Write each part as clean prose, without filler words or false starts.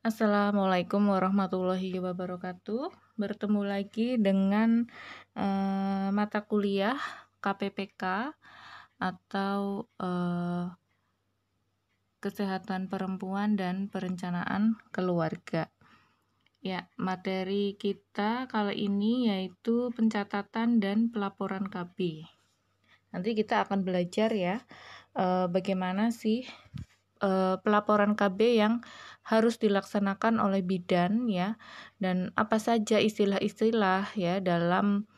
Assalamualaikum warahmatullahi wabarakatuh. Bertemu lagi dengan mata kuliah KPPK atau Kesehatan Perempuan dan Perencanaan Keluarga. Ya, materi kita kali ini yaitu pencatatan dan pelaporan KB. Nanti kita akan belajar ya bagaimana sih pelaporan KB yang harus dilaksanakan oleh bidan ya, dan apa saja istilah-istilah ya dalam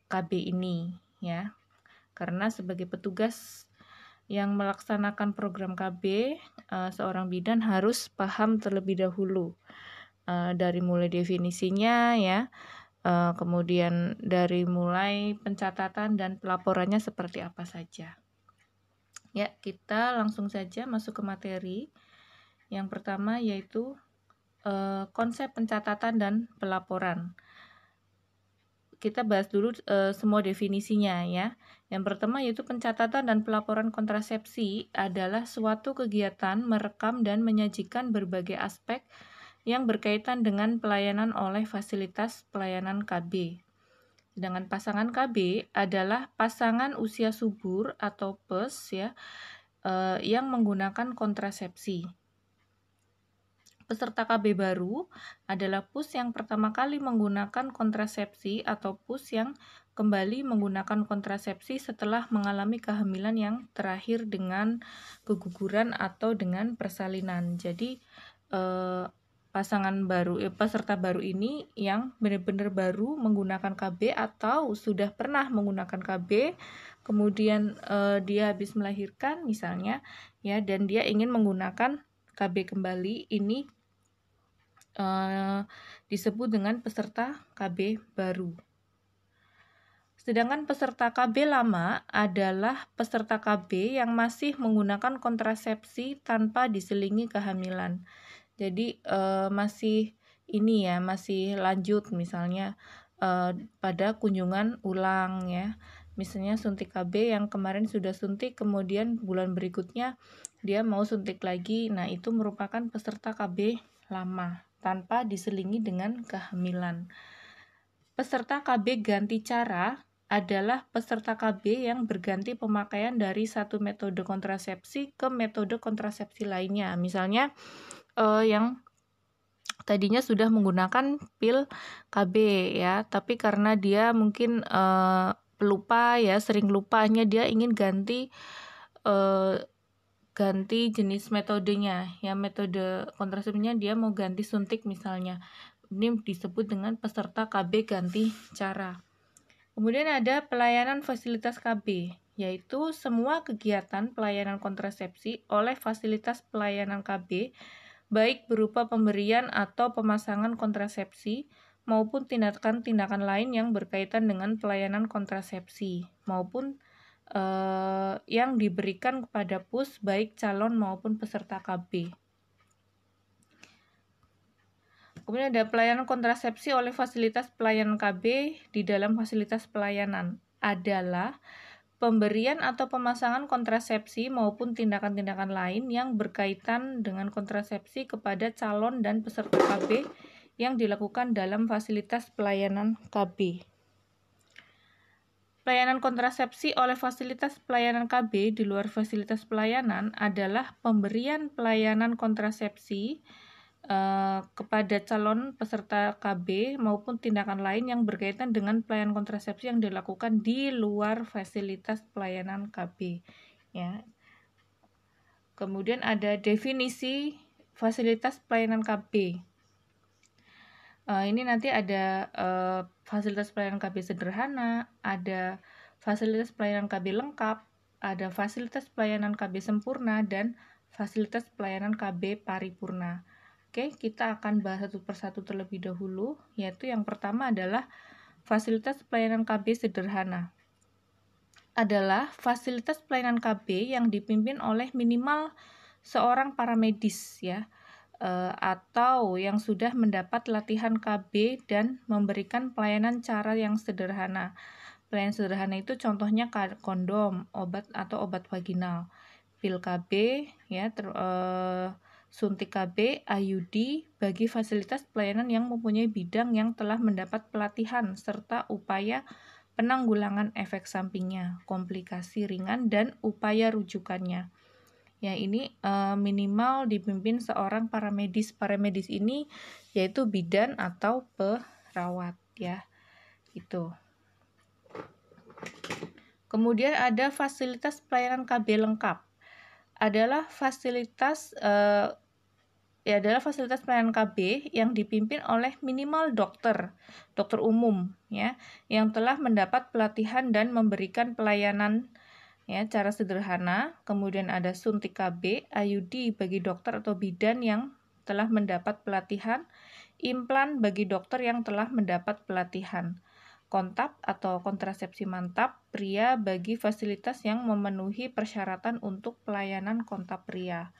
KB ini ya. Karena sebagai petugas yang melaksanakan program KB, seorang bidan harus paham terlebih dahulu dari mulai definisinya ya, kemudian dari mulai pencatatan dan pelaporannya seperti apa saja. Ya, kita langsung saja masuk ke materi. Yang pertama yaitu konsep pencatatan dan pelaporan. Kita bahas dulu semua definisinya ya. Yang pertama yaitu pencatatan dan pelaporan kontrasepsi adalah suatu kegiatan merekam dan menyajikan berbagai aspek yang berkaitan dengan pelayanan oleh fasilitas pelayanan KB. Sedangkan pasangan KB adalah pasangan usia subur atau PES ya, yang menggunakan kontrasepsi. Peserta KB baru adalah PUS yang pertama kali menggunakan kontrasepsi atau PUS yang kembali menggunakan kontrasepsi setelah mengalami kehamilan yang terakhir dengan keguguran atau dengan persalinan. Jadi peserta baru ini yang benar-benar baru menggunakan KB atau sudah pernah menggunakan KB, kemudian dia habis melahirkan misalnya ya, dan dia ingin menggunakan KB kembali, ini disebut dengan peserta KB baru. Sedangkan peserta KB lama adalah peserta KB yang masih menggunakan kontrasepsi tanpa diselingi kehamilan. Jadi masih lanjut misalnya pada kunjungan ulang ya. Misalnya suntik KB yang kemarin sudah suntik, kemudian bulan berikutnya dia mau suntik lagi. Nah, itu merupakan peserta KB lama tanpa diselingi dengan kehamilan. Peserta KB ganti cara adalah peserta KB yang berganti pemakaian dari satu metode kontrasepsi ke metode kontrasepsi lainnya. Misalnya yang tadinya sudah menggunakan pil KB ya, tapi karena dia mungkin pelupa ya, sering lupanya, dia ingin ganti jenis metodenya ya, metode kontrasepsinya dia mau ganti suntik misalnya. Ini disebut dengan peserta KB ganti cara. Kemudian ada pelayanan fasilitas KB, yaitu semua kegiatan pelayanan kontrasepsi oleh fasilitas pelayanan KB, baik berupa pemberian atau pemasangan kontrasepsi maupun tindakan-tindakan lain yang berkaitan dengan pelayanan kontrasepsi maupun yang diberikan kepada PUS baik calon maupun peserta KB. Kemudian ada pelayanan kontrasepsi oleh fasilitas pelayanan KB di dalam fasilitas pelayanan adalah pemberian atau pemasangan kontrasepsi maupun tindakan-tindakan lain yang berkaitan dengan kontrasepsi kepada calon dan peserta KB yang dilakukan dalam fasilitas pelayanan KB. Pelayanan kontrasepsi oleh fasilitas pelayanan KB di luar fasilitas pelayanan adalah pemberian pelayanan kontrasepsi kepada calon peserta KB maupun tindakan lain yang berkaitan dengan pelayanan kontrasepsi yang dilakukan di luar fasilitas pelayanan KB ya. Kemudian ada definisi fasilitas pelayanan KB. Ini nanti ada fasilitas pelayanan KB sederhana, ada fasilitas pelayanan KB lengkap, ada fasilitas pelayanan KB sempurna, dan fasilitas pelayanan KB paripurna. Oke, kita akan bahas satu persatu terlebih dahulu, yaitu yang pertama adalah fasilitas pelayanan KB sederhana. Adalah fasilitas pelayanan KB yang dipimpin oleh minimal seorang paramedis ya, atau yang sudah mendapat latihan KB dan memberikan pelayanan cara yang sederhana. Pelayanan sederhana itu contohnya kondom, obat atau obat vaginal, pil KB ya, suntik KB, IUD bagi fasilitas pelayanan yang mempunyai bidang yang telah mendapat pelatihan serta upaya penanggulangan efek sampingnya, komplikasi ringan, dan upaya rujukannya. Ya, ini minimal dipimpin seorang paramedis. Paramedis ini yaitu bidan atau perawat ya. Itu. Kemudian ada fasilitas pelayanan KB lengkap. Adalah fasilitas pelayanan KB yang dipimpin oleh minimal dokter umum ya, yang telah mendapat pelatihan dan memberikan pelayanan ya cara sederhana. Kemudian ada suntik KB, IUD bagi dokter atau bidan yang telah mendapat pelatihan, implan bagi dokter yang telah mendapat pelatihan, kontap atau kontrasepsi mantap pria bagi fasilitas yang memenuhi persyaratan untuk pelayanan kontap pria.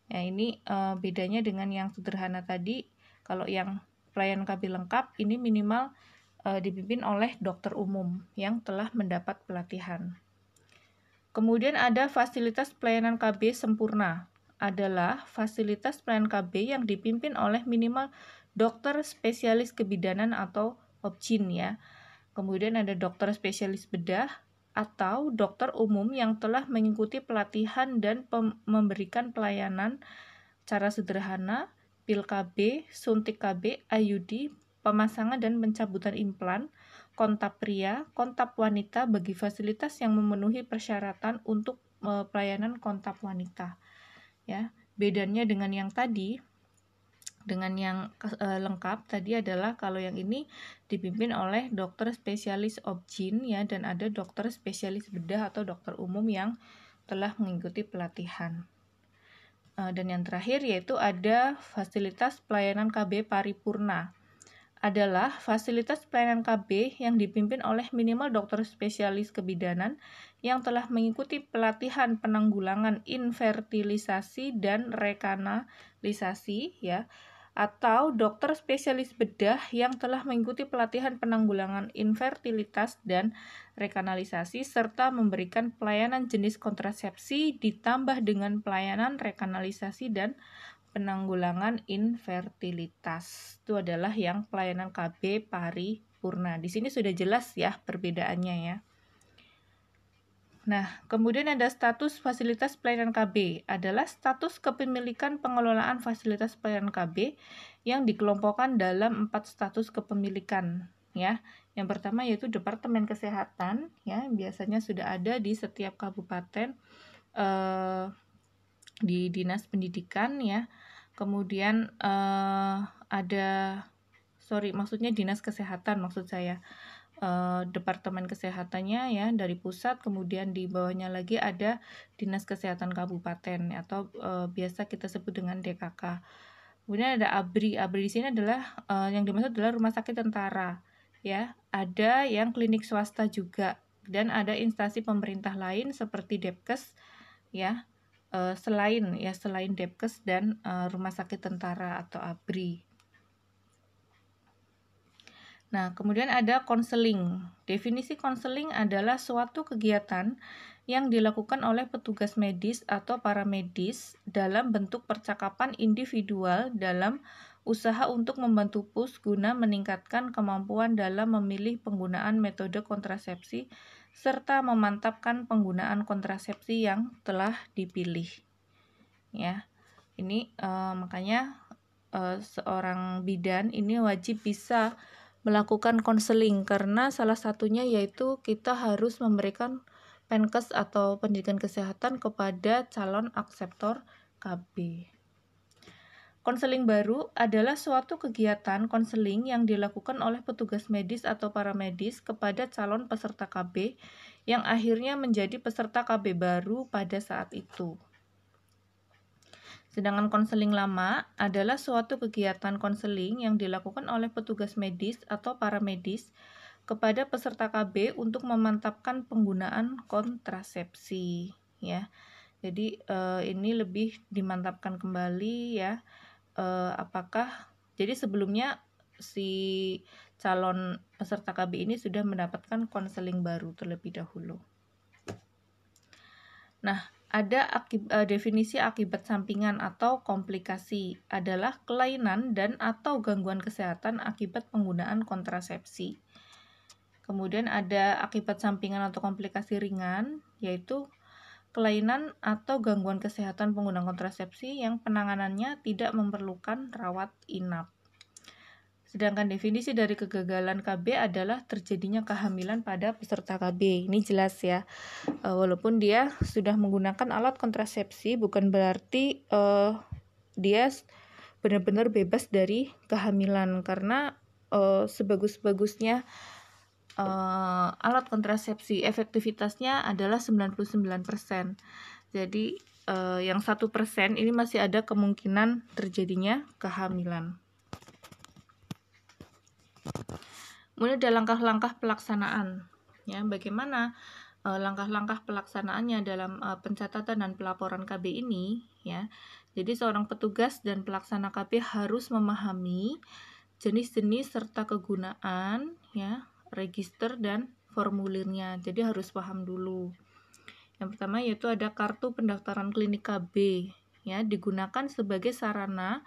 Ya, ini bedanya dengan yang sederhana tadi. Kalau yang pelayanan KB lengkap ini minimal dipimpin oleh dokter umum yang telah mendapat pelatihan. Kemudian ada fasilitas pelayanan KB sempurna. Adalah fasilitas pelayanan KB yang dipimpin oleh minimal dokter spesialis kebidanan atau OBGYN ya. Kemudian ada dokter spesialis bedah atau dokter umum yang telah mengikuti pelatihan dan memberikan pelayanan cara sederhana, pil KB, suntik KB, IUD, pemasangan dan pencabutan implan, kontap pria, kontap wanita bagi fasilitas yang memenuhi persyaratan untuk pelayanan kontap wanita. Ya, bedanya dengan yang tadi, dengan yang lengkap tadi adalah kalau yang ini dipimpin oleh dokter spesialis OBGYN ya, dan ada dokter spesialis bedah atau dokter umum yang telah mengikuti pelatihan. Dan yang terakhir yaitu ada fasilitas pelayanan KB paripurna. Adalah fasilitas pelayanan KB yang dipimpin oleh minimal dokter spesialis kebidanan yang telah mengikuti pelatihan penanggulangan infertilisasi dan rekanalisasi ya, atau dokter spesialis bedah yang telah mengikuti pelatihan penanggulangan infertilitas dan rekanalisasi serta memberikan pelayanan jenis kontrasepsi ditambah dengan pelayanan rekanalisasi dan penanggulangan infertilitas. Itu adalah yang pelayanan KB paripurna. Di sini sudah jelas ya perbedaannya ya. Nah, kemudian ada status fasilitas pelayanan KB. Adalah status kepemilikan pengelolaan fasilitas pelayanan KB yang dikelompokkan dalam 4 status kepemilikan ya. Yang pertama yaitu Departemen Kesehatan ya, biasanya sudah ada di setiap kabupaten di Dinas Pendidikan ya. Kemudian maksudnya Dinas Kesehatan maksud saya. Departemen Kesehatannya ya dari pusat, kemudian di bawahnya lagi ada Dinas Kesehatan Kabupaten atau biasa kita sebut dengan DKK. Kemudian ada ABRI. ABRI di sini adalah yang dimaksud adalah rumah sakit tentara ya. Ada yang klinik swasta juga dan ada instansi pemerintah lain seperti Depkes ya. Selain Depkes dan rumah sakit tentara atau ABRI. Nah, kemudian ada konseling. Definisi konseling adalah suatu kegiatan yang dilakukan oleh petugas medis atau paramedis dalam bentuk percakapan individual dalam usaha untuk membantu pus guna meningkatkan kemampuan dalam memilih penggunaan metode kontrasepsi serta memantapkan penggunaan kontrasepsi yang telah dipilih. Ya, ini makanya seorang bidan ini wajib bisa melakukan konseling karena salah satunya yaitu kita harus memberikan Penkes atau pendidikan kesehatan kepada calon akseptor KB. Konseling baru adalah suatu kegiatan konseling yang dilakukan oleh petugas medis atau paramedis kepada calon peserta KB yang akhirnya menjadi peserta KB baru pada saat itu. Sedangkan konseling lama adalah suatu kegiatan konseling yang dilakukan oleh petugas medis atau paramedis kepada peserta KB untuk memantapkan penggunaan kontrasepsi ya. Jadi ini lebih dimantapkan kembali ya. Jadi sebelumnya si calon peserta KB ini sudah mendapatkan konseling baru terlebih dahulu. Nah, ada definisi akibat sampingan atau komplikasi adalah kelainan dan atau gangguan kesehatan akibat penggunaan kontrasepsi. Kemudian ada akibat sampingan atau komplikasi ringan, yaitu kelainan atau gangguan kesehatan pengguna kontrasepsi yang penanganannya tidak memerlukan rawat inap. Sedangkan definisi dari kegagalan KB adalah terjadinya kehamilan pada peserta KB. Ini jelas ya. Walaupun dia sudah menggunakan alat kontrasepsi, bukan berarti dia benar-benar bebas dari kehamilan, karena sebagus-bagusnya alat kontrasepsi efektivitasnya adalah 99%. Jadi yang 1% ini masih ada kemungkinan terjadinya kehamilan. Kemudian ada langkah-langkah pelaksanaan. Ya, bagaimana langkah-langkah pelaksanaannya dalam pencatatan dan pelaporan KB ini? Ya, jadi seorang petugas dan pelaksana KB harus memahami jenis-jenis serta kegunaan, ya, register dan formulirnya. Jadi harus paham dulu. Yang pertama yaitu ada kartu pendaftaran klinik KB, ya, digunakan sebagai sarana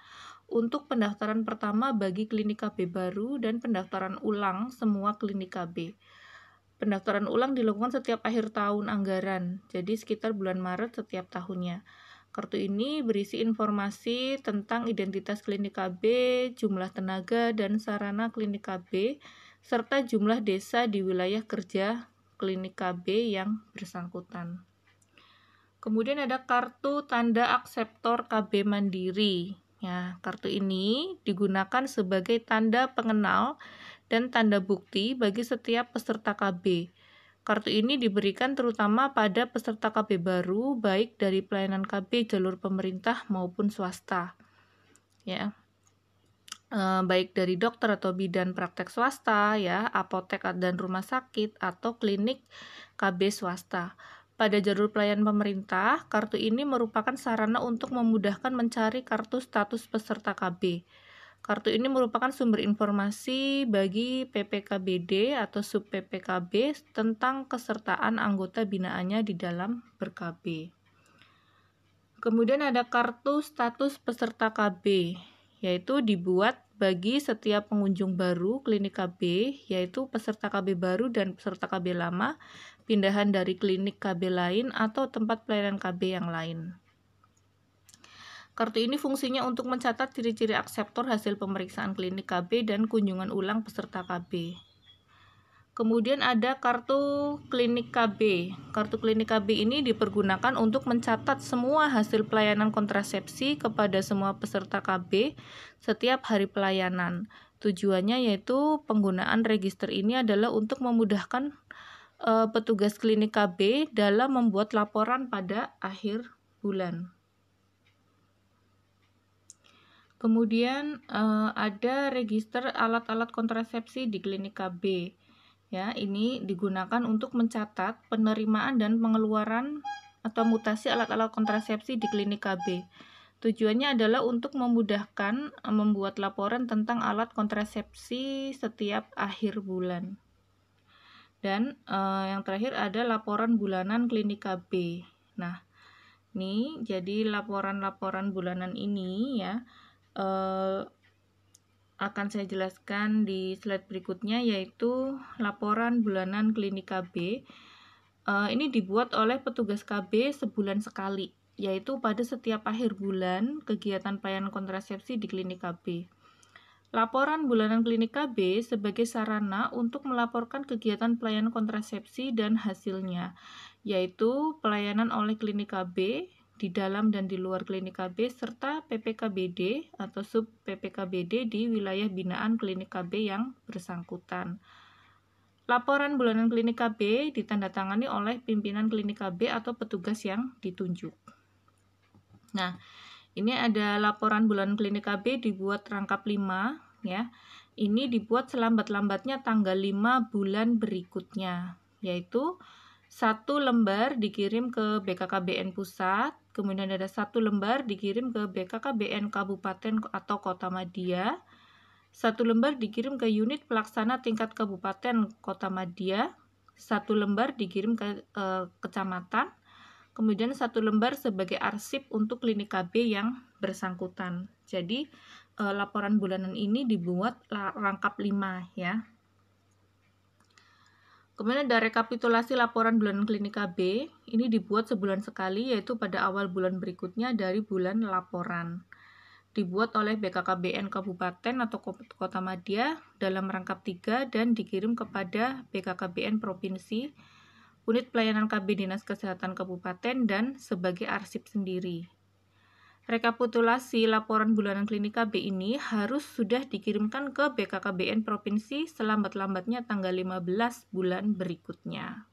untuk pendaftaran pertama bagi klinik KB baru dan pendaftaran ulang semua klinik KB. Pendaftaran ulang dilakukan setiap akhir tahun anggaran, jadi sekitar bulan Maret setiap tahunnya. Kartu ini berisi informasi tentang identitas klinik KB, jumlah tenaga dan sarana klinik KB, serta jumlah desa di wilayah kerja klinik KB yang bersangkutan. Kemudian ada kartu tanda akseptor KB Mandiri. Ya, kartu ini digunakan sebagai tanda pengenal dan tanda bukti bagi setiap peserta KB. Kartu ini diberikan terutama pada peserta KB baru, baik dari pelayanan KB jalur pemerintah maupun swasta. Ya, baik dari dokter atau bidan praktek swasta, ya, apotek dan rumah sakit atau klinik KB swasta. Pada jalur pelayanan pemerintah, kartu ini merupakan sarana untuk memudahkan mencari kartu status peserta KB. Kartu ini merupakan sumber informasi bagi PPKBD atau sub PPKB tentang kesertaan anggota binaannya di dalam ber-KB. Kemudian ada kartu status peserta KB, yaitu dibuat bagi setiap pengunjung baru klinik KB, yaitu peserta KB baru dan peserta KB lama, pindahan dari klinik KB lain atau tempat pelayanan KB yang lain. Kartu ini fungsinya untuk mencatat ciri-ciri akseptor hasil pemeriksaan klinik KB dan kunjungan ulang peserta KB. Kemudian ada kartu klinik KB. Kartu klinik KB ini dipergunakan untuk mencatat semua hasil pelayanan kontrasepsi kepada semua peserta KB setiap hari pelayanan. Tujuannya yaitu penggunaan register ini adalah untuk memudahkan petugas klinik KB dalam membuat laporan pada akhir bulan. Kemudian ada register alat-alat kontrasepsi di klinik KB. Ya, ini digunakan untuk mencatat penerimaan dan pengeluaran atau mutasi alat-alat kontrasepsi di klinik KB. Tujuannya adalah untuk memudahkan membuat laporan tentang alat kontrasepsi setiap akhir bulan. Dan yang terakhir ada laporan bulanan klinik KB. Nah, ini jadi laporan-laporan bulanan ini ya akan saya jelaskan di slide berikutnya, yaitu laporan bulanan klinik KB. Ini dibuat oleh petugas KB sebulan sekali, yaitu pada setiap akhir bulan kegiatan pelayanan kontrasepsi di klinik KB. Laporan bulanan klinik KB sebagai sarana untuk melaporkan kegiatan pelayanan kontrasepsi dan hasilnya, yaitu pelayanan oleh klinik KB di dalam dan di luar klinik KB serta PPKBD atau sub PPKBD di wilayah binaan klinik KB yang bersangkutan. Laporan bulanan klinik KB ditandatangani oleh pimpinan klinik KB atau petugas yang ditunjuk. Nah, ini ada laporan bulanan klinik KB dibuat rangkap 5 ya. Ini dibuat selambat-lambatnya tanggal 5 bulan berikutnya, yaitu 1 lembar dikirim ke BKKBN Pusat, kemudian ada 1 lembar dikirim ke BKKBN Kabupaten atau Kota Madya, 1 lembar dikirim ke unit pelaksana tingkat Kabupaten Kota Madya, 1 lembar dikirim ke kecamatan, kemudian 1 lembar sebagai arsip untuk klinik KB yang bersangkutan. Jadi laporan bulanan ini dibuat rangkap 5 ya. Kemudian ada rekapitulasi laporan bulanan klinik KB, ini dibuat sebulan sekali yaitu pada awal bulan berikutnya dari bulan laporan. Dibuat oleh BKKBN Kabupaten atau Kota Madya dalam rangkap 3 dan dikirim kepada BKKBN Provinsi, Unit Pelayanan KB Dinas Kesehatan Kabupaten dan sebagai arsip sendiri. Rekapitulasi laporan bulanan klinik KB ini harus sudah dikirimkan ke BKKBN Provinsi selambat-lambatnya tanggal 15 bulan berikutnya.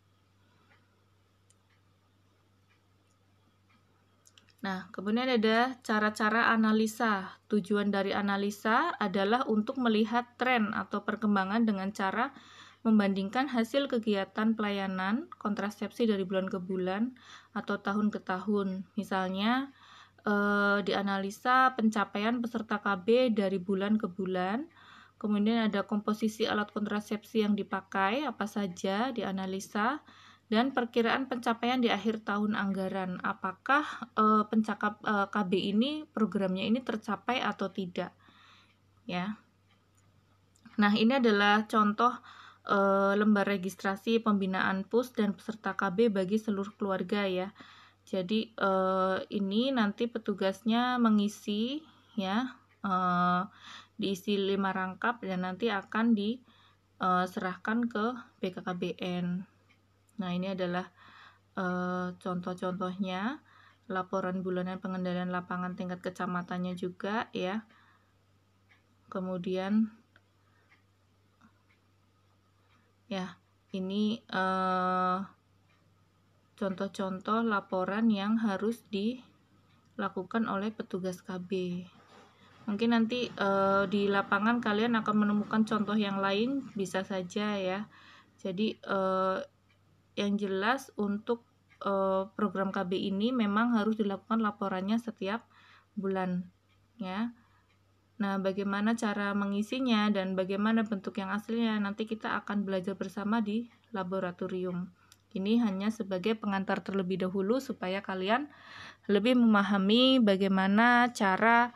Nah, kemudian ada cara-cara analisa. Tujuan dari analisa adalah untuk melihat tren atau perkembangan dengan cara membandingkan hasil kegiatan pelayanan kontrasepsi dari bulan ke bulan atau tahun ke tahun. Misalnya, dianalisa pencapaian peserta KB dari bulan ke bulan, kemudian ada komposisi alat kontrasepsi yang dipakai, apa saja dianalisa, dan perkiraan pencapaian di akhir tahun anggaran, apakah KB ini, programnya ini tercapai atau tidak, ya. Nah, ini adalah contoh lembar registrasi pembinaan PUS dan peserta KB bagi seluruh keluarga ya. Jadi ini nanti petugasnya mengisi ya, diisi 5 rangkap dan nanti akan diserahkan ke BKKBN. Nah, ini adalah contoh-contohnya laporan bulanan pengendalian lapangan tingkat kecamatannya juga ya. Kemudian ya, ini contoh-contoh laporan yang harus dilakukan oleh petugas KB. Mungkin nanti di lapangan kalian akan menemukan contoh yang lain, bisa saja ya. Jadi yang jelas untuk program KB ini memang harus dilakukan laporannya setiap bulan ya. Nah, bagaimana cara mengisinya dan bagaimana bentuk yang aslinya nanti kita akan belajar bersama di laboratorium. Ini hanya sebagai pengantar terlebih dahulu supaya kalian lebih memahami bagaimana cara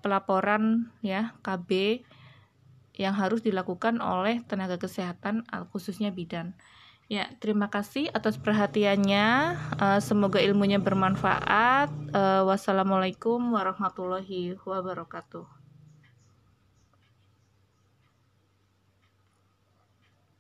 pelaporan ya KB yang harus dilakukan oleh tenaga kesehatan khususnya bidan. Ya, terima kasih atas perhatiannya. Semoga ilmunya bermanfaat. Wassalamualaikum warahmatullahi wabarakatuh.